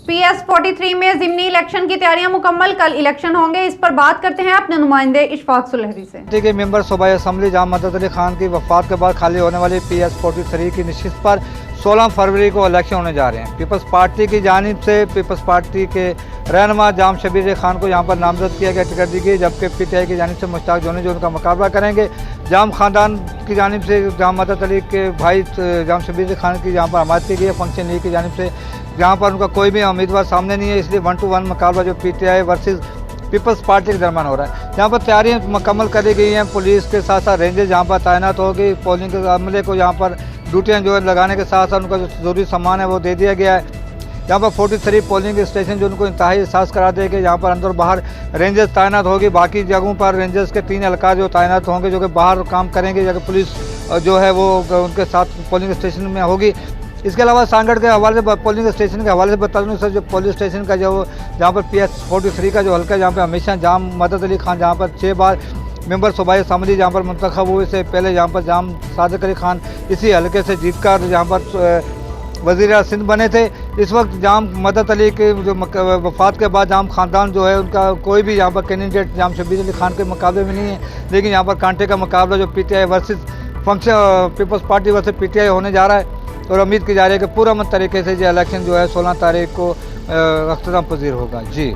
PS 43 में ज़िमनी election की तैयारियां मुकम्मल, कल इलेक्शन होंगे। इस पर बात करते हैं अपने नुमाइंदे इशफाक सुलहरी से। पार्टी के मेंबर सूबाई असम्बली जहां मदद अली खान की वफात के बाद खाली होने वाली PS 43 की नशिस्त पर 16 फरवरी को इलेक्शन होने जा रहे हैं। पीपल्स पार्टी की जानिब से पीपल्स पार्टी के रहनुमा जाम शबीर खान को यहाँ पर नामजद किया गया, टिकट दी गई, जबकि PTI की जानिब से मुश्ताक जोनी जो उनका मुकाबला करेंगे। जाम खानदान की जानिब से जाम मदद अली के भाई जाम शबीर खान की यहाँ पर हमायत की गई है। फंक्शन लीग की जानिब से जहाँ पर उनका कोई भी उम्मीदवार सामने नहीं है, इसलिए 1 to 1 मुकाबला जो PTI वर्सेस पीपल्स पार्टी के दरमियान हो रहा है। यहाँ पर तैयारियाँ मुकम्मल करी गई हैं। पुलिस के साथ साथ रेंजर्स यहाँ पर तैनात होगी। पोलिंग के अमले को यहाँ पर ड्यूटियाँ जो है लगाने के साथ साथ उनका जो जरूरी सामान है वो दे दिया गया है। यहाँ पर 43 पोलिंग स्टेशन जो उनको इंतहाई एहसास करा देंगे, यहाँ पर अंदर और बाहर रेंजर्स तैनात होगी। बाकी जगहों पर रेंजर्स के 3 एहलकार जो तैनात होंगे जो कि बाहर काम करेंगे, जबकि पुलिस जो है वो उनके साथ पोलिंग स्टेशन में होगी। इसके अलावा सांगड़ के हवाले से पोलिंग स्टेशन के हवाले से बता दूँ सर, जो पुलिस स्टेशन का जो जहाँ पर PS 43 का जो हल्का है, जहाँ पर हमेशा जाम मदद अली खान जहाँ पर 6 बार मेंबर सूबाई असम्बली जहाँ पर मुंतखब हुए से पहले यहाँ पर जाम सादिक अली खान इसी हल्के से जीत कर यहाँ पर वज़ीर सिंध बने थे। इस वक्त जाम मदद अली के जो वफात के बाद जाम ख़ानदान जो है उनका कोई भी यहाँ पर कैंडिडेट जाम शबीर अली खान के मुकाबले में नहीं है, लेकिन यहाँ पर कांटे का मुकाबला जो PTI वर्सेस फंक्शन पीपल्स पार्टी वर्सेस PTI होने जा रहा है। और उम्मीद की जा रही है कि पूरा तरीके से जो इलेक्शन जो है 16 तारीख को अख्ताम पजीर होगा। जी।